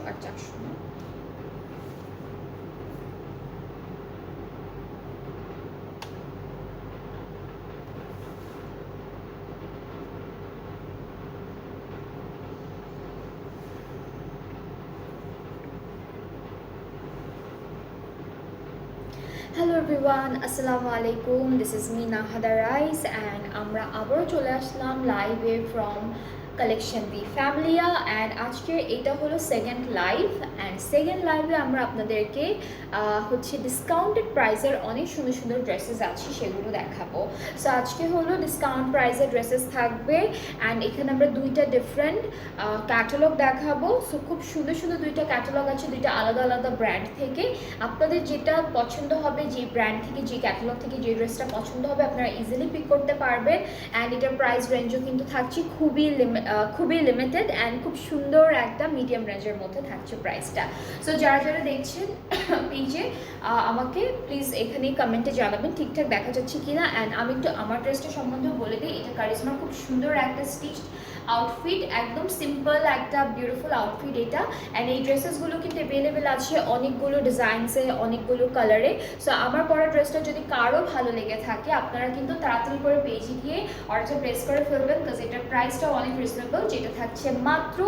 আর 400 না। Hello everyone, আসসালামু আলাইকুম। This is me নাহাদা rice and আমরা আবারও চলে আসলাম লাইভে from collection the Familia. And আজকের এটা হলো সেকেন্ড লাইভ, অ্যান্ড সেকেন্ড লাইভে আমরা আপনাদেরকে হচ্ছে ডিসকাউন্টেড প্রাইসের অনেক সুন্দর সুন্দর ড্রেসেস আছে সেগুলো দেখাবো। সো আজকে হলো ডিসকাউন্ট প্রাইসের ড্রেসেস থাকবে, অ্যান্ড এখানে আমরা দুইটা ডিফারেন্ট ক্যাটালগ দেখাবো। সো খুব সুন্দর সুন্দর দুইটা ক্যাটালগ আছে, দুইটা আলাদা আলাদা ব্র্যান্ড থেকে। আপনাদের যেটা পছন্দ হবে, যে ব্র্যান্ড থেকে, যে ক্যাটালগ থেকে যে ড্রেসটা পছন্দ হবে, আপনারা ইজিলি পিক করতে পারবেন। অ্যান্ড এটার প্রাইস রেঞ্জও কিন্তু থাকছে খুবই লিমিটেড অ্যান্ড খুব সুন্দর একটা মিডিয়াম রেঞ্জের মধ্যে থাকছে প্রাইসটা। সো যারা যারা দেখছেন পেজে আমাকে প্লিজ এখানে কমেন্টে জানাবেন ঠিকঠাক দেখা যাচ্ছে কিনা। অ্যান্ড আমি একটু আমার ড্রেসটা সম্বন্ধেও বলে দিই। এটা কারিজমার খুব সুন্দর একটা স্টিচড আউটফিট, একদম সিম্পল একটা বিউটিফুল আউটফিট এটা। অ্যান্ড এই ড্রেসেসগুলো কিন্তু অ্যাভেলেবেল আছে অনেকগুলো ডিজাইনসে, অনেকগুলো কালারে। সো আমার পরা ড্রেসটা যদি কারো ভালো লেগে থাকে, আপনারা কিন্তু তাড়াতাড়ি করে পেজে গিয়ে অর্ডারটা প্লেস করে ফেলবেন, বিকজ এটার প্রাইসটাও অনেক রিজনেবল, যেটা থাকছে মাত্র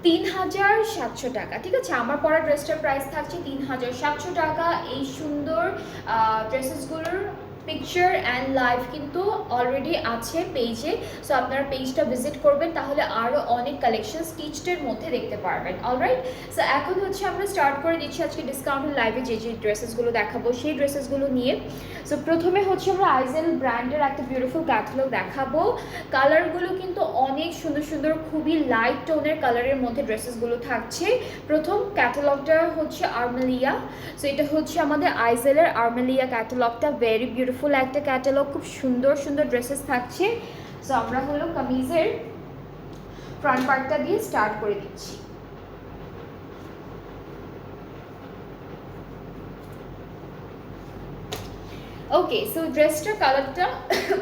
3700 টাকা। ঠিক আছে, আমার পরা ড্রেসটার প্রাইস থাকছে 3700 টাকা। এই সুন্দর ড্রেসেসগুলোর পিকচার অ্যান্ড লাইভ কিন্তু অলরেডি আছে পেজে। সো আপনারা পেজটা ভিজিট করবেন, তাহলে আরও অনেক কালেকশন স্টিচডের মধ্যে দেখতে পারবেন। অলরাইট, সো এখন হচ্ছে আমরা স্টার্ট করে দিচ্ছি আজকে ডিসকাউন্টেড লাইভে যে যে ড্রেসেসগুলো দেখাবো সেই ড্রেসেসগুলো নিয়ে। সো প্রথমে হচ্ছে আমরা আইজেল ব্র্যান্ডের একটা বিউটিফুল ক্যাটালগ দেখাবো। কালারগুলো কিন্তু অনেক সুন্দর সুন্দর, খুবই লাইট টোনের কালারের মধ্যে ড্রেসেসগুলো থাকছে। প্রথম ক্যাটালগটা হচ্ছে আর্মেলিয়া। সো এটা হচ্ছে আমাদের আইজেলের আর্মেলিয়া ক্যাটালগটা, ভেরি বিউটিফুল একটা ক্যাটালগ, খুব সুন্দর সুন্দর ড্রেসেস থাকছে। সো আমরা হলো কামিজের ফ্রন্ট পার্টটা দিয়ে স্টার্ট করে দিচ্ছি। ওকে, সো ড্রেসটার কালারটা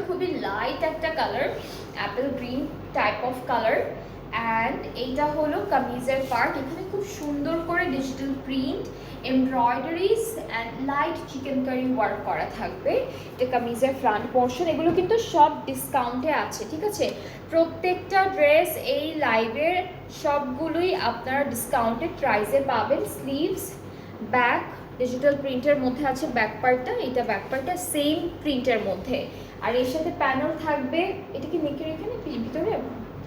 খুবই লাইট একটা colour, apple green type of colour. And এইটা হলো কামিজের পার্ট। এখানে খুব সুন্দর করে digital print, embroideries and light chikankari work করা থাকবে। এটা কামিজের ফ্রন্ট পোর্শন। এগুলো কিন্তু সব ডিসকাউন্টে আছে, ঠিক আছে। প্রত্যেকটা ড্রেস এই লাইভের সবগুলোই আপনারা ডিসকাউন্টেড প্রাইসে পাবেন। স্লিভস, ব্যাক ডিজিটাল প্রিন্টের মধ্যে আছে ব্যাক পার্টটা, এটা ব্যাক পার্টটা সেম প্রিন্টের মধ্যে। আর এর সাথে প্যানেল থাকবে। এটা কি নেকের এখানে ভিতরে,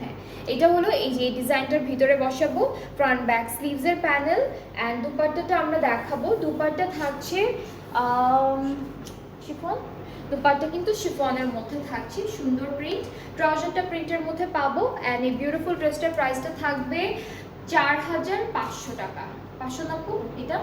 হ্যাঁ এটা হলো এই যে ডিজাইনটার ভিতরে বসাবো ফ্রন্ট ব্যাক স্লিভসের প্যানেল। অ্যান্ড দুপাট্টাটা আমরা দেখাবো। দুপাট্টা থাকছে শিফন, দুপাট্টা কিন্তু শিফনের মধ্যে থাকছে, সুন্দর প্রিন্ট। ট্রাউজারটা প্রিন্টের মধ্যে পাবো। অ্যান্ড এই বিউটিফুল ড্রেসটার প্রাইসটা থাকবে 4500 টাকা। 590 এটা।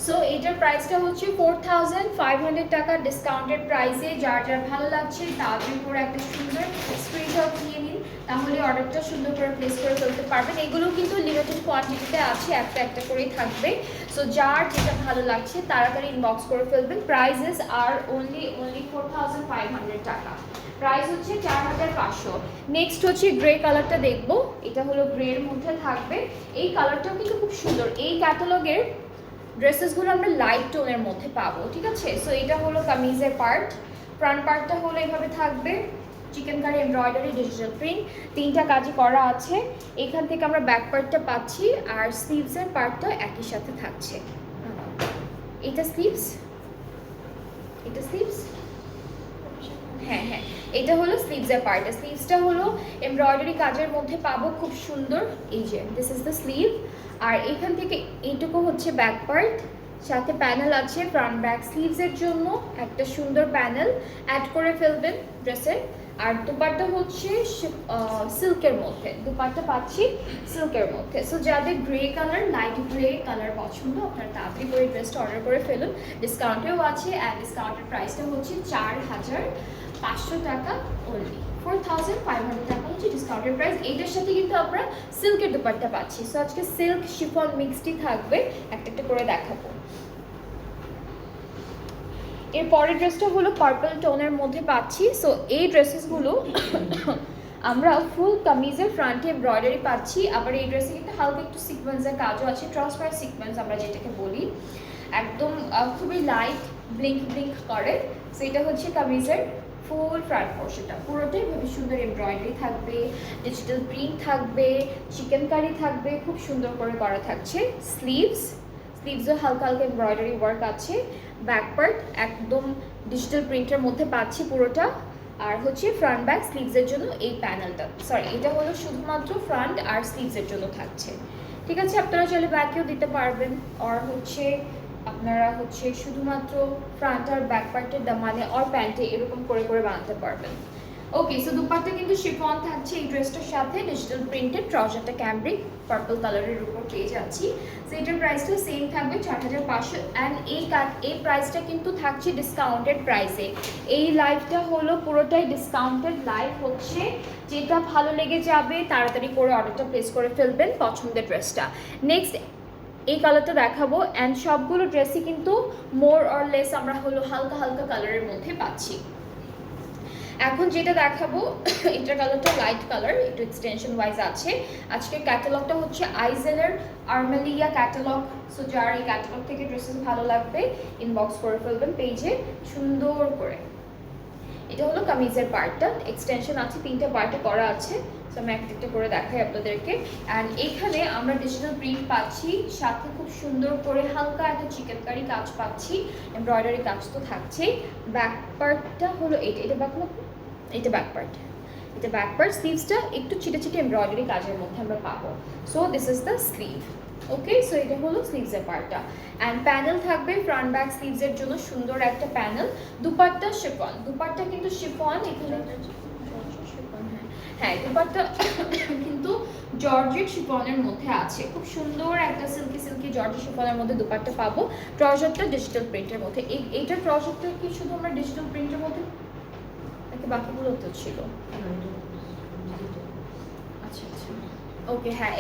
সো এটার প্রাইসটা হচ্ছে 4500 টাকা ডিসকাউন্টেড প্রাইসে। যার যার ভালো লাগছে তাদের করে একটা সুন্দর স্ক্রিনশট নিয়ে নিন, তাহলে অর্ডারটা সুন্দর করে প্লেস করে ফেলতে পারবেন। এগুলো কিন্তু লিমিটেড কোয়ান্টিটিতে আছে, একটা একটা করেই থাকবে। সো যার যেটা ভালো লাগছে তাড়াতাড়ি ইনবক্স করে ফেলবেন। প্রাইসেস আর অনলি 4500 টাকা, প্রাইস হচ্ছে 4500। নেক্সট হচ্ছে গ্রে কালারটা দেখবো। এটা হলো গ্রের মধ্যে থাকবে। এই কালারটাও কিন্তু খুব সুন্দর। এই ক্যাটালগের ড্রেসেসগুলো আমরা লাইট টোনের মধ্যে পাবো, ঠিক আছে। সো এটা হলো কামিজের পার্ট। ফ্রন্ট পার্টটা হলো এভাবে থাকবে, chikankari embroidery digital print, তিনটা কাজই করা আছে। এখান থেকে আমরা ব্যাক পার্টটা পাচ্ছি, আর স্লিভসের পার্টটা একই সাথে থাকছে। এটা স্লিভস, এটা স্লিভস, হ্যাঁ হ্যাঁ এটা হলো স্লিভসের পার্ট। স্লিভসটা হলো এমব্রয়ডারি কাজের মধ্যে পাবো, খুব সুন্দর। এই যে দিস ইজ দ্য স্লিভ। আর এখান থেকে এইটুকু হচ্ছে ব্যাক পার্ট, সাথে প্যানেল আছে ফ্রন্ট ব্যাক স্লিভসের জন্য, একটা সুন্দর প্যানেল অ্যাড করে ফেলবেন ড্রেসের। আর দুপাট্টা হচ্ছে সিল্কের মধ্যে, দুপাট্টা পাচ্ছি সিল্কের মধ্যে। সো যাদের grey colour, light grey colour পছন্দ, আপনারা তাড়াতাড়ি করে ড্রেসটা অর্ডার করে ফেলুন। ডিসকাউন্টেও আছে, অ্যান্ড ডিসকাউন্টের প্রাইসটা হচ্ছে 4500 টাকা অনলি। 4500 টাকা হচ্ছে ডিসকাউন্টের প্রাইস। এইটার সাথে কিন্তু আমরা সিল্কের দুপাট্টা পাচ্ছি। সো আজকে সিল্ক শিফন মিক্সডই থাকবে, একটা একটা করে দেখাবো। এর পরের ড্রেসটা হলো পার্পল টোনের মধ্যে পাচ্ছি। সো এই ড্রেসেসগুলো আমরা ফুল কামিজের ফ্রন্টে এমব্রয়ডারি পাচ্ছি, আবার এই ড্রেসে কিন্তু হালকা একটু সিকোয়েন্সের কাজও আছে, ট্রান্সপারেন্ট সিকোয়েন্স আমরা যেটাকে বলি, একদম খুবই লাইট ব্লিঙ্ক ব্লিঙ্ক করে। সো এটা হচ্ছে কামিজের ফুল ফ্রন্ট পোর্শনটা, পুরোটাই খুবই সুন্দর এমব্রয়ডারি থাকবে, ডিজিটাল প্রিন্ট থাকবে, চিকেন কারি থাকবে, খুব সুন্দর করে করা থাকছে। স্লিভসও হালকা হালকা এমব্রয়ডারি ওয়ার্ক আছে, ব্যাক পার্ট একদম ডিজিটাল প্রিন্টের মধ্যে পাচ্ছি পুরোটা, আর হচ্ছে ফ্রন্ট ব্যাক স্লিভসের জন্য এই প্যানেলটা, সরি এটা হলো শুধুমাত্র ফ্রন্ট আর স্লিভসের জন্য থাকছে। ঠিক আছে, আপনারা চাইলে ব্যাকেও দিতে পারবেন, আর হচ্ছে আপনারা হচ্ছে শুধুমাত্র ফ্রন্ট আর ব্যাক পার্টের মানে আর প্যান্টে এরকম করে করে বানাতে পারবেন। ওকে, সো দুপাট্টা কিন্তু শিফন থাকছে এই ড্রেসটার সাথে, ডিজিটাল প্রিন্টেড, ট্রাউজারটা ক্যামব্রিক পার্পল কালারের উপর পেয়ে যাচ্ছি। সো এটার প্রাইসটা সেম থাকবে 4500, অ্যান্ড এই প্রাইসটা কিন্তু থাকছে ডিসকাউন্টেড প্রাইসে। এই লাইভটা হলো পুরোটাই ডিসকাউন্টেড লাইভ হচ্ছে, যেটা ভালো লেগে যাবে তাড়াতাড়ি করে অর্ডারটা প্লেস করে ফেলবেন পছন্দের ড্রেসটা। নেক্সট এই কালারটা দেখাবো, অ্যান্ড সবগুলো ড্রেসই কিন্তু মোর অর লেস আমরা হলো হালকা হালকা কালারের মধ্যে পাচ্ছি। এখন যেটা দেখাবো এটার কালারটা লাইট কালার, একটু এক্সটেনশন ওয়াইজ আছে। আজকের ক্যাটালগটা হচ্ছে আইজেলের আর্মেলিয়া ক্যাটালগ। সো যার এই ক্যাটালগ থেকে ড্রেসেস ভালো লাগবে ইনবক্স করে ফেলবেন পেজে সুন্দর করে। এটা হলো কামিজের পার্টটা, এক্সটেনশন আছে, 3টা পার্টে করা আছে। সো আমি একটা করে দেখাই আপনাদেরকে। অ্যান্ড এখানে আমরা ডিজিটাল প্রিন্ট পাচ্ছি, সাথে খুব সুন্দর করে হালকা একটা চিকেন কারি কাজ পাচ্ছি, এমব্রয়ডারি কাজ তো থাকছেই। ব্যাক পার্টটা হলো এটা ব্যাক না, এটা ব্যাক পার্ট, এটা ব্যাক পার্ট। স্লিভসটা একটু ছিটে ছিটে এমব্রয়ডারি কাজের মধ্যে আমরা পাবো। So this is the sleeve. Okay, so এটা হলো স্লিভসের পার্টটা, অ্যান্ড প্যানেল থাকবে ফ্রন্ট ব্যাক স্লিভসের জন্য সুন্দর একটা প্যানেল। দুপাট্টা শিফন, দুপাট্টা কিন্তু শিফন, এখানে হ্যাঁ দুপাট্টা কিন্তু জর্জেট শিফনের মধ্যে আছে, খুব সুন্দর একটা সিল্কি সিল্কি জর্জেট শিফনের মধ্যে দুপাট্টা পাবো। ট্রাউজারটা ডিজিটাল প্রিন্টের মধ্যে, এইটা ট্রাউজারটা কি শুধু আমরা ডিজিটাল প্রিন্টের মধ্যে নাকি বাকিগুলো তো ছিল? আচ্ছা আচ্ছা, ওকে, হ্যাঁ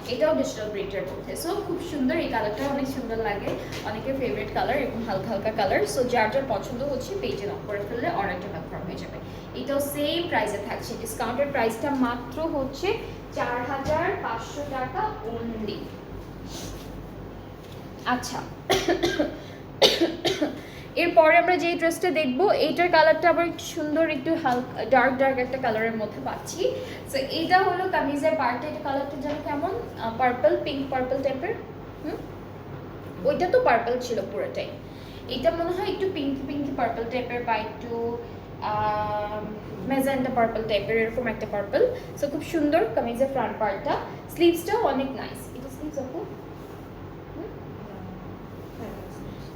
এটাও ডিজিটাল প্রিন্টের মধ্যে। সো খুব সুন্দর, এই কালারটা অনেক সুন্দর লাগে, অনেকের ফেভারিট কালার, এবং হালকা হালকা কালার। সো যার যার পছন্দ হচ্ছে পেজে নক করে ফেললে অর্ডারটা কনফার্ম হয়ে যাবে। এটাও সেম প্রাইসে থাকছে, ডিসকাউন্টেড প্রাইসটা মাত্র হচ্ছে 4500 টাকা অনলি। আচ্ছা, এরপরে আমরা যে ড্রেসটা দেখবো এইটার কালারটা আবার একটু সুন্দর, একটু হালকা ডার্ক একটা কালারের মধ্যে পাচ্ছি। সো এইটা হলো কামিজের পার্ট, এটা কালারটা যেন কেমন পার্পল, পিঙ্ক পার্পল টাইপের। ওইটা তো পার্পল ছিল পুরোটাই, এটা মনে হয় একটু পিঙ্কি পার্পল টাইপের বা একটু মেজেন্টা পার্পল টাইপের, এরকম একটা পার্পল। সো খুব সুন্দর কামিজের ফ্রন্ট পার্টটা, স্লিভসটাও অনেক নাইস। এটা স্লিভস আপু,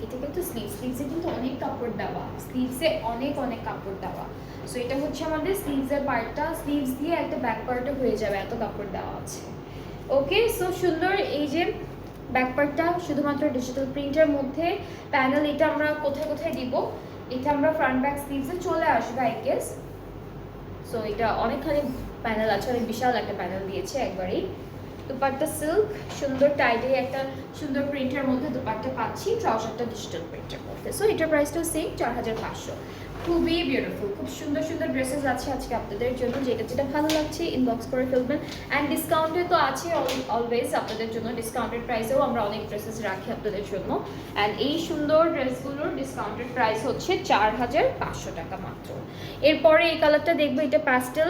এটা কিন্তু স্লিভসে কিন্তু অনেক কাপড় দেওয়া, স্লিভসে অনেক কাপড় দেওয়া। সো এটা হচ্ছে আমাদের স্লিভসের পার্টটা, স্লিভস দিয়ে একটা ব্যাক পার্টও হয়ে যাবে, এত কাপড় দেওয়া আছে। ওকে, সো সুন্দর এই যে ব্যাক পার্টটা শুধুমাত্র ডিজিটাল প্রিন্টের মধ্যে। প্যানেল এটা আমরা কোথায় কোথায় দিব, এটা আমরা ফ্রন্ট ব্যাক স্লিভসে চলে আসবে আই গেস। সো এটা অনেকখানি প্যানেল আছে, অনেক বিশাল একটা প্যানেল দিয়েছে একবারেই। দুপাট্টা সিল্ক, সুন্দর টাইডে একটা সুন্দর প্রিন্টের মধ্যে দুপাট্টা পাচ্ছি, ট্রাউজারটা ডিজিটাল প্রিন্টের মধ্যে। সো এটার প্রাইসটাও সেম 4500। খুবই বিউটিফুল, খুব সুন্দর সুন্দর ড্রেসেস আছে আজকে আপনাদের জন্য, যেটা ভালো লাগছে ইনবক্স করে ফেলবেন। অ্যান্ড ডিসকাউন্টে তো আছে অলওয়েজ আপনাদের জন্য, ডিসকাউন্টেড প্রাইসেও আমরা অনেক ড্রেসেস রাখি আপনাদের জন্য। অ্যান্ড এই সুন্দর ড্রেসগুলোর ডিসকাউন্টেড প্রাইস হচ্ছে 4500 টাকা মাত্র। এরপরে এই কালারটা দেখবো, এটা প্যাস্টেল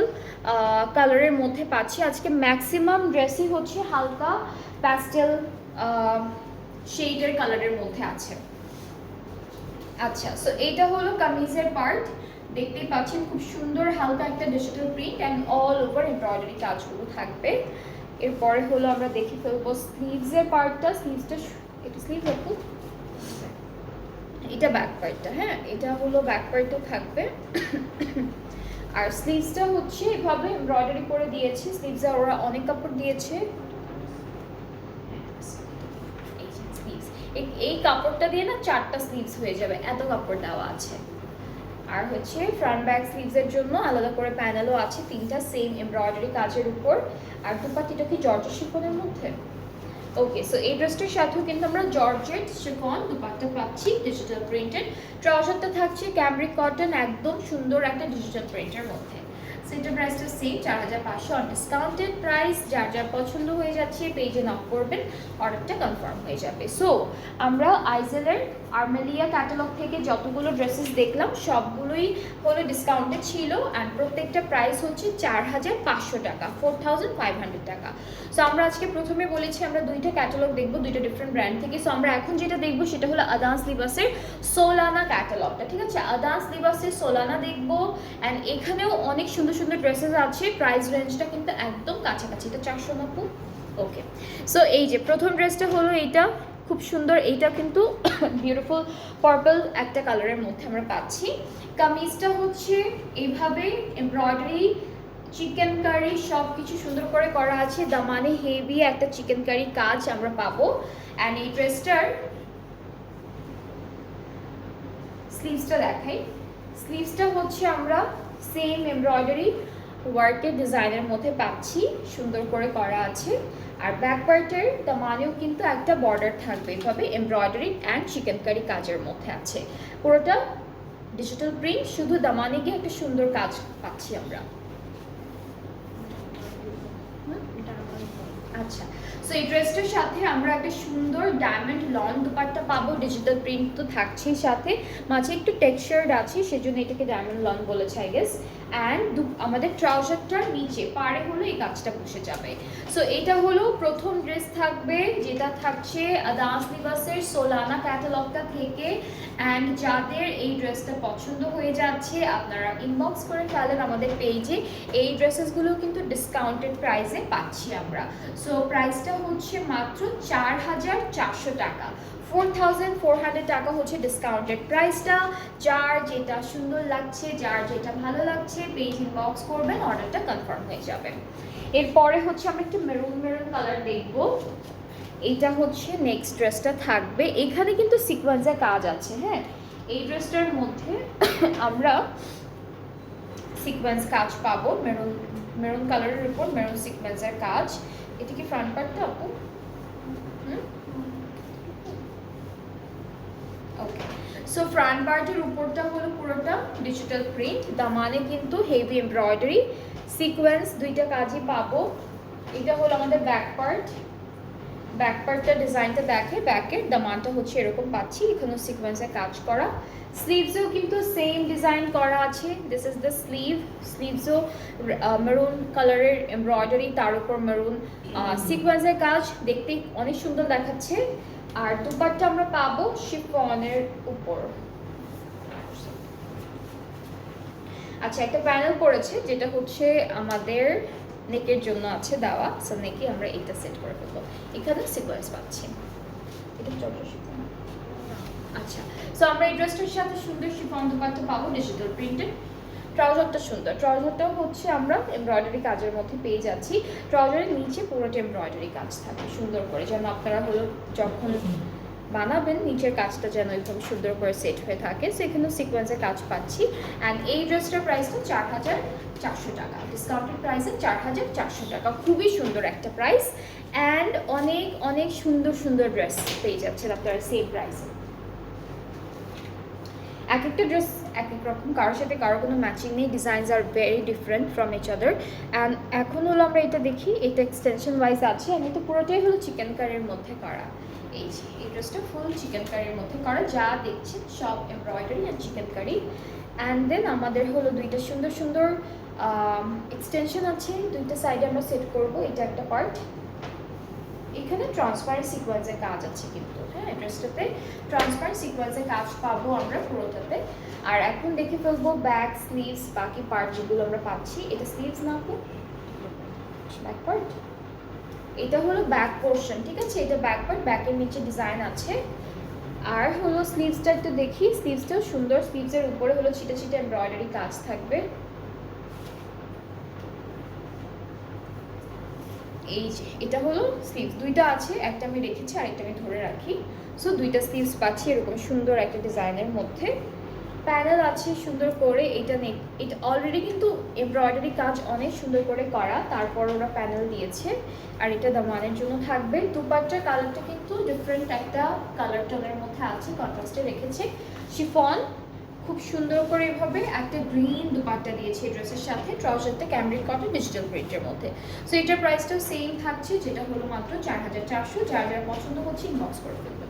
কালারের মধ্যে পাচ্ছি। আজকে ম্যাক্সিমাম ড্রেসই হচ্ছে হালকা প্যাস্টেল শেডের কালারের মধ্যে আছে। আচ্ছা, সো এইটা হলো কামিজের পার্ট, দেখতেই পাচ্ছেন খুব সুন্দর হালকা একটা digital print and all over embroidery কাজগুলো থাকবে। এরপরে হলো আমরা দেখে ফেলবো স্লিভসের পার্টটা, স্লিভসটা এটা স্লিভ আপু, এটা ব্যাক পার্টটা, হ্যাঁ এটা হলো ব্যাক পার্টটা থাকবে। আর স্লিভসটা হচ্ছে এভাবে এমব্রয়ডারি করে দিয়েছে, স্লিভসে ওরা অনেক কাপড় দিয়েছে। এই কাপড়টা দিয়ে না 4টা স্লিভস হয়ে যাবে, এত কাপড় দেওয়া আছে। আর হচ্ছে ফ্রন্ট ব্যাক স্লিভসের জন্য আলাদা করে প্যানেলও আছে, 3টা সেম এমব্রয়ডারি কাজের উপর। আর দুপাট্টিটা কি জর্জেট শিফনের মধ্যে। ওকে, সো এই ড্রেসটার সাথেও কিন্তু আমরা জর্জেট শিফন দুপাট্টা পাচ্ছি, ডিজিটাল প্রিন্টেড। ট্রাউজারটা থাকছে ক্যামব্রিক কটন, একদম সুন্দর একটা ডিজিটাল প্রিন্টের মধ্যে। সেটার প্রাইসটা সেম 4500 অন ডিসকাউন্টেড প্রাইস। যার যার পছন্দ হয়ে যাচ্ছে পেজে নক করবেন, অর্ডারটা কনফার্ম হয়ে যাবে। সো আমরা আইজেলের আর্মেলিয়া ক্যাটালগ থেকে যতগুলো ড্রেসেস দেখলাম সবগুলোই হলো ডিসকাউন্টেড ছিল, অ্যান্ড প্রত্যেকটা প্রাইস হচ্ছে 4500 টাকা, 4500 টাকা। সো আমরা আজকে প্রথমে বলেছি আমরা দুইটা ক্যাটালগ দেখবো দুইটা ডিফারেন্ট ব্র্যান্ড থেকে। সো আমরা এখন যেটা দেখবো সেটা হলো আদান্স লিবাসের সোলানা ক্যাটালগটা, ঠিক আছে? আদান্স লিবাসের সোলানা দেখবো, অ্যান্ড এখানেও অনেক সুন্দর সুন্দর ড্রেসেস আছে। প্রাইস রেঞ্জটা কিন্তু একদম কাছাকাছি, এটা 490। ওকে, সো এই যে প্রথম ড্রেসটা হলো এইটা, খুব সুন্দর। এইটা কিন্তু বিউটিফুল পার্পল একটা কালারের মধ্যে আমরা পাচ্ছি। কামিজটা হচ্ছে এইভাবে এমব্রয়ডারি, চিকেন কারি সব কিছু সুন্দর করে করা আছে। দামানে হেভি একটা চিকেন কারি কাজ আমরা পাবো। অ্যান্ড এই ড্রেসটার স্লিভসটা দেখাই। স্লিভসটা হচ্ছে আমরা সেম এমব্রয়ডারি ওয়ার্কের ডিজাইনের মধ্যে পাচ্ছি, সুন্দর করে করা আছে। আর ব্যাক পার্টের দামানেও কিন্তু একটা বর্ডার থাকবে এভাবে এমব্রয়ডারি অ্যান্ড চিকেন কারি কাজের মধ্যে আছে। পুরোটা ডিজিটাল প্রিন্ট, শুধু দামানে গিয়ে একটা সুন্দর কাজ পাচ্ছি আমরা। আচ্ছা, সো এই ড্রেসটার সাথে আমরা একটা সুন্দর ডায়মন্ড লন দুপাট্টা পাবো, ডিজিটাল প্রিন্ট তো থাকছেই, সাথে মাঝে একটু টেক্সচার্ড আছে সেজন্য এটাকে ডায়মন্ড লন বলেছে আই গেস। অ্যান্ড আমাদের ট্রাউজারটার নিচে পাড়ে হলো এই কাজটা বসে যাবে। সো এটা হলো প্রথম ড্রেস থাকবে, যেটা থাকছে আদান্স লিবাসের সোলানা ক্যাটালগটা থেকে। অ্যান্ড যাদের এই ড্রেসটা পছন্দ হয়ে যাচ্ছে আপনারা ইনবক্স করে ফেলেন আমাদের পেজে। এই ড্রেসেসগুলো কিন্তু ডিসকাউন্টেড প্রাইসে পাচ্ছি আমরা। সো প্রাইসটা হচ্ছে মাত্র 4400 টাকা, 4400 টাকা হচ্ছে ডিসকাউন্টেড প্রাইসটা। যার যেটা সুন্দর লাগছে, যার যেটা ভালো লাগছে পেজ ইনবক্স করবেন, অর্ডারটা কনফার্ম হয়ে যাবে। এরপরে হচ্ছে আমরা একটু মেরুন মেরুন কালার দেখবো। এইটা হচ্ছে নেক্সট ড্রেসটা থাকবে, এখানে কিন্তু সিকোয়েন্সের কাজ আছে। হ্যাঁ, এই ড্রেসটার মধ্যে আমরা সিকোয়েন্স কাজ পাবো, মেরুন মেরুন কালারের উপর মেরুন সিকোয়েন্সের কাজ। এটা কি ফ্রন্ট পার্টটা আপু? ওকে, সো ফ্রন্ট পার্টের উপরটা হলো পুরোটা ডিজিটাল প্রিন্ট, দামানে কিন্তু হেভি এমব্রয়ডারি সিকোয়েন্স দুইটা কাজই পাবো। এটা হলো আমাদের ব্যাক পার্ট, ব্যাক পার্টটা ডিজাইনটা দেখে, ব্যাকের দামানটা হচ্ছে এরকম পাচ্ছি, এখানেও সিকোয়েন্সের কাজ করা। স্লিভসেও কিন্তু সেম ডিজাইন করা আছে, দিস ইজ দ্য স্লিভ। স্লিভসও মেরুন কালারের এমব্রয়ডারি, তার উপর মেরুন সিকোয়েন্সের কাজ, দেখতে অনেক সুন্দর দেখাচ্ছে। আর দুপাট্টা আমরা পাবো শিফনের উপর। আচ্ছা, একটা প্যানেল পড়েছে যেটা হচ্ছে আমাদের নেকের জন্য আছে দেওয়া, সো নেকে আমরা এটা সেট করে ফেলবো। এখানে সিকোয়েন্স পাচ্ছি, এটা চট্ট শিফন। আচ্ছা, সো আমরা এই ড্রেসটার সাথে সুন্দর শিফন দুপাট্টা পাবো, ডিজিটাল প্রিন্টেড। ট্রাউজারটা সুন্দর, ট্রাউজারটাও হচ্ছে আমরা এমব্রয়ডারি কাজের মধ্যে পেয়ে যাচ্ছি। ট্রাউজারের নিচে পুরোটা এমব্রয়ডারি কাজ থাকে সুন্দর করে, যেন আপনারা হলো যখন বানাবেন নিচের কাজটা যেন একদম সুন্দর করে সেট হয়ে থাকে। সো এখানেও সিকোয়েন্সের কাজ পাচ্ছি। অ্যান্ড এই ড্রেসটার প্রাইসটা 4400 টাকা, ডিসকাউন্টেড প্রাইসে 4400 টাকা, খুবই সুন্দর একটা প্রাইস। অ্যান্ড অনেক অনেক সুন্দর সুন্দর ড্রেস পেয়ে যাচ্ছেন আপনারা সেম প্রাইসে। এক একটা ড্রেস এক এক রকম, কারোর সাথে কারো কোনো ম্যাচিং নেই, ডিজাইনস আর very different from each other. And এখন হলো আমরা এটা দেখি, এটা এক্সটেনশন ওয়াইজ আছে, আমি তো পুরোটাই হলো চিকেন কারির মধ্যে করা। এই যে এই ড্রেসটা ফুল চিকেন কারির মধ্যে করা, যা দেখছেন সব এমব্রয়ডারি আর চিকেন কারি। অ্যান্ড দেন আমাদের হলো দুইটা সুন্দর সুন্দর এক্সটেনশন আছে, দুইটা সাইডে আমরা সেট করব। এটা একটা পার্ট, এখানে ট্রান্সপারেন্ট সিকোয়েন্সের কাজ আছে কিন্তু, হ্যাঁ ড্রেসটাতে ট্রান্সপারেন্ট সিকোয়েন্সের কাজ পাবো আমরা পুরোটাতে। আর এখন দেখে ফেলবো ব্যাক, স্লিভস, বাকি পার্ট যেগুলো আমরা পাচ্ছি। এটা স্লিভস না আপু, ব্যাক পার্ট, এটা হলো ব্যাক পোর্শন, ঠিক আছে? এটা ব্যাক পার্ট, ব্যাকের নিচে ডিজাইন আছে। আর হলো স্লিভসটা একটু দেখি, স্লিভসটাও সুন্দর, স্লিভসের উপরে হলো ছিটে ছিটে এমব্রয়ডারি কাজ থাকবে। এই যে এটা হলো স্লিভস, দুইটা আছে, একটা আমি রেখেছি আর একটা আমি ধরে রাখি। সো দুইটা স্লিভস পাচ্ছি এরকম সুন্দর একটা ডিজাইনের মধ্যে। প্যানেল আছে সুন্দর করে, এটা নেক, এটা অলরেডি কিন্তু এমব্রয়ডারি কাজ অনেক সুন্দর করে করা, তারপর ওরা প্যানেল দিয়েছে। আর এটা দামানের জন্য থাকবে। দুপাট্টার কালারটা কিন্তু ডিফারেন্ট একটা কালার টোনের মধ্যে আছে, কন্ট্রাস্টে রেখেছে। শিফন খুব সুন্দর করে এভাবে একটা গ্রিন দুপাট্টা দিয়েছি এই ড্রেসের সাথে। ট্রাউজারটা ক্যামব্রিক কটন ডিজিটাল প্রিন্টের মধ্যে। সো এটার প্রাইসটাও সেম থাকছে, যেটা হলো মাত্র 4400। যার যার পছন্দ হচ্ছে ইনবক্স করে ফেলবেন।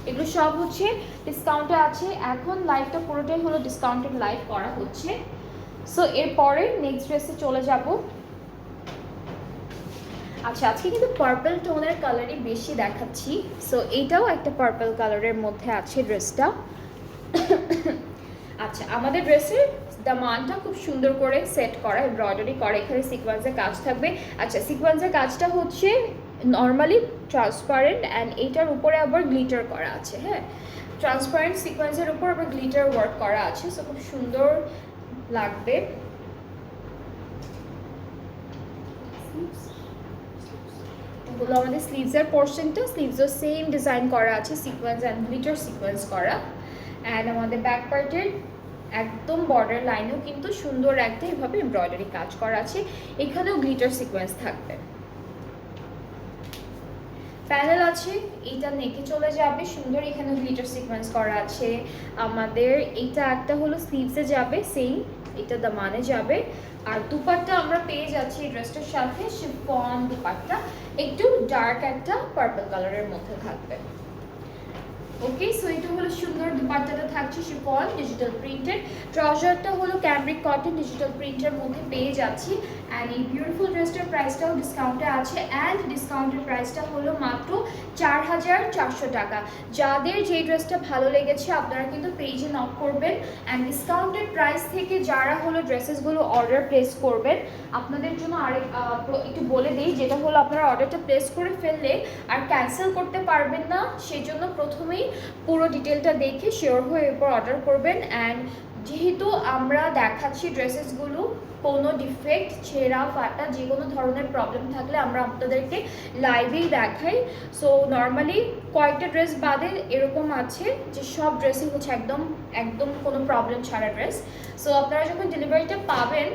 এগুলো সব হচ্ছে ডিসকাউন্টে আছে, এখন লাইভটা পুরোটাই হলো ডিসকাউন্টেড লাইভ করা হচ্ছে। সো এরপরে নেক্সট ড্রেসে চলে যাব। আচ্ছা, আজকে কিন্তু পার্পল টোনের কালারই বেশি দেখাচ্ছি। সো এইটাও একটা পার্পল কালারের মধ্যে আছে ড্রেসটা। আচ্ছা, আমাদের ড্রেসের দামানটা খুব সুন্দর করে সেট করা, এমব্রয়ডারি করা, এখানে সিকোয়েন্সের কাজ থাকবে। আচ্ছা, সিকোয়েন্সের কাজটা হচ্ছে নর্মালি ট্রান্সপারেন্ট, অ্যান্ড এইটার উপরে আবার গ্লিটার করা আছে। হ্যাঁ, ট্রান্সপারেন্ট সিকোয়েন্সের উপর আবার গ্লিটার ওয়ার্ক করা আছে। সো খুব সুন্দর লাগবে। এগুলো আমাদের স্লিভসের পোর্শনটা, স্লিভসও সেম ডিজাইন করা আছে, সিকোয়েন্স অ্যান্ড গ্লিটার সিকোয়েন্স করা। অ্যান্ড আমাদের ব্যাক পার্টের একদম বর্ডার লাইনেও কিন্তু সুন্দর একটা এভাবে এমব্রয়ডারি কাজ করা আছে, এখানেও গ্লিটার সিকোয়েন্স থাকবে। প্যানেল আছে, এইটা নেকে চলে যাবে সুন্দর, এখানে গ্লিটার সিকোয়েন্স করা আছে। আমাদের এইটা একটা হলো স্লিভসে যাবে, সেম এটা দামানে যাবে। আর দুপাট্টা আমরা পেয়ে যাচ্ছি এই ড্রেসটার সাথে শিফন দুপাট্টা, একটু ডার্ক একটা পার্পল কালারের মধ্যে থাকবে। ওকে, সো এটা হলো সুন্দর দুপাট্টাটা থাকছে শিফন ডিজিটাল প্রিন্টেড। ট্রাউজারটা হলো ক্যামব্রিক কটন ডিজিটাল প্রিন্টের মধ্যে পেয়ে যাচ্ছি। অ্যান্ড এই বিউটিফুল ড্রেসটার প্রাইসটাও ডিসকাউন্টে আছে, অ্যান্ড ডিসকাউন্টের প্রাইসটা হলো মাত্র 4400 টাকা। যাদের যে ড্রেসটা ভালো লেগেছে আপনারা কিন্তু পেজে নক করবেন। অ্যান্ড ডিসকাউন্টেড প্রাইস থেকে যারা হলো ড্রেসেসগুলো অর্ডার প্লেস করবেন, আপনাদের জন্য আরেক একটু বলে দিই, যেটা হলো আপনারা অর্ডারটা প্লেস করে ফেললে আর ক্যান্সেল করতে পারবেন না, সেই জন্য প্রথমেই পুরো ডিটেলটা দেখে শিওর হয়ে এরপর অর্ডার করবেন। অ্যান্ড যেহেতু আমরা দেখাচ্ছি ড্রেসেসগুলো, কোনো ডিফেক্ট, ছেঁড়া ফাটা যে কোনো ধরনের প্রবলেম থাকলে আমরা আপনাদেরকে লাইভেই দেখাই। সো নর্মালি কয়েকটা ড্রেস বাদে এরকম আছে যে সব ড্রেসই হচ্ছে একদম একদম কোনো প্রবলেম ছাড়া ড্রেস। সো আপনারা যখন ডেলিভারিটা পাবেন,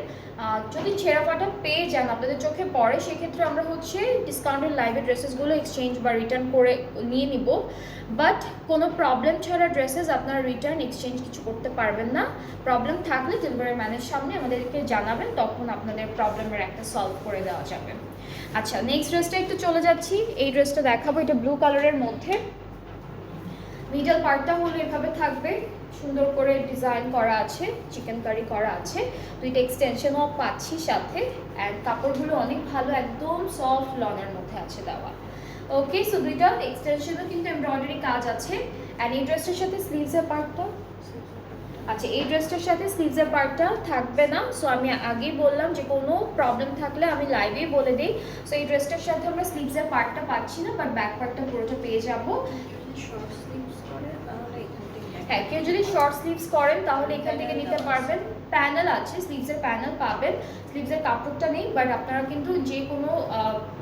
যদি ছেঁড়া ফাটা পেয়ে যান আপনাদের চোখে পড়ে, সেক্ষেত্রে আমরা হচ্ছে ডিসকাউন্টেড লাইভের ড্রেসেসগুলো এক্সচেঞ্জ বা রিটার্ন করে নিয়ে নিব। বাট কোনো প্রবলেম ছাড়া ড্রেসেস আপনারা রিটার্ন এক্সচেঞ্জ কিছু করতে পারবেন না। প্রবলেম থাকলে ডেলিভারি ম্যানের সামনে আমাদেরকে জানাবেন, তখন আপনাদের প্রবলেমের একটা সলভ করে দেওয়া যাবে। আচ্ছা, নেক্সট ড্রেসটা একটু চলে যাচ্ছি। এই ড্রেসটা দেখাবো, এটা ব্লু কালারের মধ্যে। মিডল পার্টটা হলো এভাবে থাকবে, সুন্দর করে ডিজাইন করা আছে, চিকেন কারি করা আছে, দুইটা এক্সটেনশনও পাচ্ছি সাথে। অ্যান্ড কাপড়গুলো অনেক ভালো, একদম সফট লনের মধ্যে আছে দেওয়া। ওকে, সো দুইটা এক্সটেনশনও কিন্তু এমব্রয়ডারি কাজ আছে। অ্যান্ড এই ড্রেসটার সাথে স্লিভসের পার্টটা, আচ্ছা এই ড্রেসটার সাথে স্লিভসের পার্টটা থাকবে না। সো আমি আগেই বললাম যে কোনো প্রবলেম থাকলে আমি লাইভেই বলে দিই। সো এই ড্রেসটার সাথে আমরা স্লিভসের পার্টটা পাচ্ছি না, বাট ব্যাক পার্টটা পুরোটা পেয়ে যাবো। হ্যাঁ, কেউ যদি শর্ট স্লিভস করেন তাহলে এখান থেকে নিতে পারবেন। প্যানেল আছে, স্লিভসের প্যানেল পাবেন, স্লিভসের কাপড়টা নেই। বাট আপনারা কিন্তু যে কোনো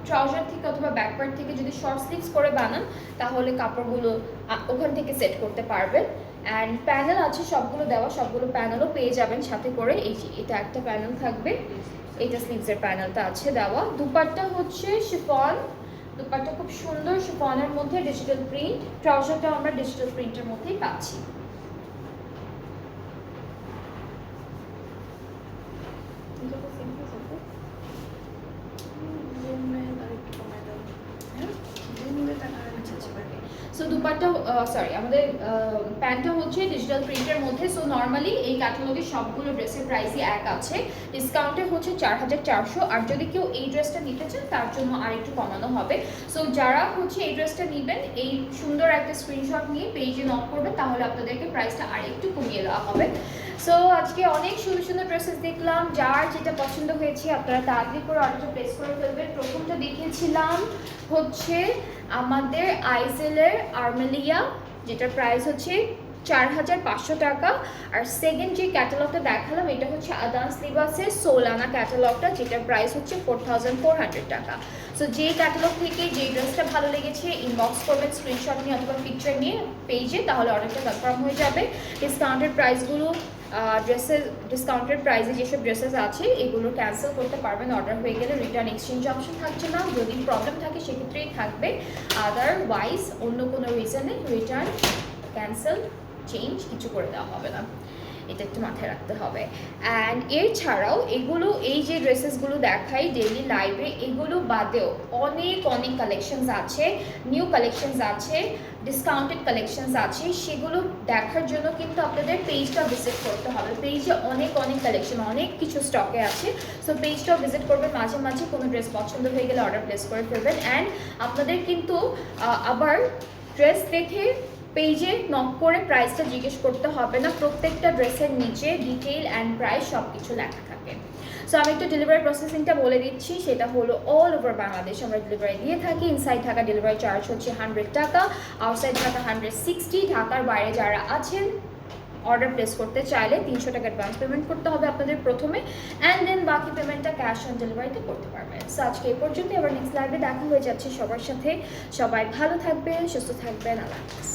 ট্রাউজার থেকে অথবা ব্যাকপার্ট থেকে যদি শর্ট স্লিভস করে বানান তাহলে কাপড়গুলো ওখান থেকে সেট করতে পারবেন। অ্যান্ড প্যানেল আছে সবগুলো দেওয়া, সবগুলো প্যানেলও পেয়ে যাবেন সাথে করে। এই যে এটা একটা প্যানেল থাকবে, এটা স্লিভসের প্যানেলটা আছে দেওয়া। দুপাট্টা হচ্ছে শিফন, দুপাট্টা খুব সুন্দর শিফনের মধ্যে ডিজিটাল প্রিন্ট। ট্রাউজারটাও আমরা ডিজিটাল প্রিন্টের মধ্যেই পাচ্ছি। সো দুপাট্টা সরি আমাদের প্যান্টটা হচ্ছে ডিজিটাল প্রিন্টের মধ্যে। সো নর্মালি এই ক্যাটালগে সবগুলো ড্রেসের প্রাইসই এক আছে, ডিসকাউন্টে হচ্ছে 4400। আর যদি কেউ এই ড্রেসটা নিতে চান তার জন্য আরেকটু কমানো হবে। সো যারা হচ্ছে এই ড্রেসটা নেবেন, এই সুন্দর একটা স্ক্রিনশট নিয়ে পেজে নক করবে, তাহলে আপনাদেরকে প্রাইসটা আরেকটু কমিয়ে দেওয়া হবে। সো আজকে অনেক সুন্দর সুন্দর ড্রেসেস দেখলাম, যার যেটা পছন্দ হয়েছে আপনারা তাড়াতাড়ি করে অর্ডারটা প্লেস করে ফেলবেন। প্রথমটা দেখিয়েছিলাম হচ্ছে আমাদের আইজেলের আর্মেলিয়া, যেটার প্রাইস হচ্ছে 4500 টাকা। আর সেকেন্ড যে ক্যাটালগটা দেখালাম এটা হচ্ছে আদান স্লিভাসের সোলানা ক্যাটালগটা, যেটার প্রাইস হচ্ছে 4400 টাকা। সো যে ক্যাটালগ থেকে যে ড্রেসটা ভালো লেগেছে ইনবক্স করবেন স্ক্রিনশট নিয়ে অথবা পিকচার নিয়ে পেজে, তাহলে অর্ডারটা কনফার্ম হয়ে যাবে। ডিসকাউন্টেড প্রাইসগুলো ড্রেসের ডিসকাউন্টেড প্রাইসে যেসব ড্রেসেস আছে এগুলো ক্যান্সেল করতে পারবেন অর্ডার হয়ে গেলে। রিটার্ন এক্সচেঞ্জ অপশন থাকছে না, যদি প্রবলেম থাকে সেক্ষেত্রেই থাকবে। আদারওয়াইজ অন্য কোনো রিজনে রিটার্ন, ক্যান্সেল, চেঞ্জ কিছু করে দেওয়া হবে না। এটা একটু মাথায় রাখতে হবে। অ্যান্ড এর ছাড়াও এগুলো, এই যে ড্রেসেসগুলো দেখাই ডেইলি লাইভে, এগুলো বাদেও অনেক অনেক কালেকশনস আছে, নিউ কালেকশনস আছে, ডিসকাউন্টেড কালেকশনস আছে। সেগুলো দেখার জন্য কিন্তু আপনাদের পেজটা ভিজিট করতে হবে। পেজে অনেক অনেক কালেকশন, অনেক কিছু স্টকে আছে। সো পেজটাও ভিজিট করবেন, মাঝে মাঝে কোনো ড্রেস পছন্দ হয়ে গেলে অর্ডার প্লেস করে ফেলবেন। অ্যান্ড আপনাদের কিন্তু আবার ড্রেস দেখে পেজে নক করে প্রাইসটা জিজ্ঞেস করতে হবে না, প্রত্যেকটা ড্রেসের নিচে ডিটেইল অ্যান্ড প্রাইস সব কিছু লেখা থাকে। সো আমি একটু ডেলিভারি প্রসেসিংটা বলে দিচ্ছি, সেটা হলো অল ওভার বাংলাদেশ আমরা ডেলিভারি দিয়ে থাকি। ইনসাইড ঢাকা ডেলিভারি চার্জ হচ্ছে 100 টাকা, আউটসাইড ঢাকা 160। ঢাকার বাইরে যারা আছেন অর্ডার প্লেস করতে চাইলে 300 টাকা অ্যাডভান্স পেমেন্ট করতে হবে আপনাদের প্রথমে, অ্যান্ড দেন বাকি পেমেন্টটা ক্যাশ অন ডেলিভারিতে করতে পারবেন। সো আজকে এই পর্যন্ত, আবার নেক্সট লাইভে দেখা হয়ে যাচ্ছে সবার সাথে। সবাই ভালো থাকবেন, সুস্থ থাকবেন, আল্লাহ হাফেজ।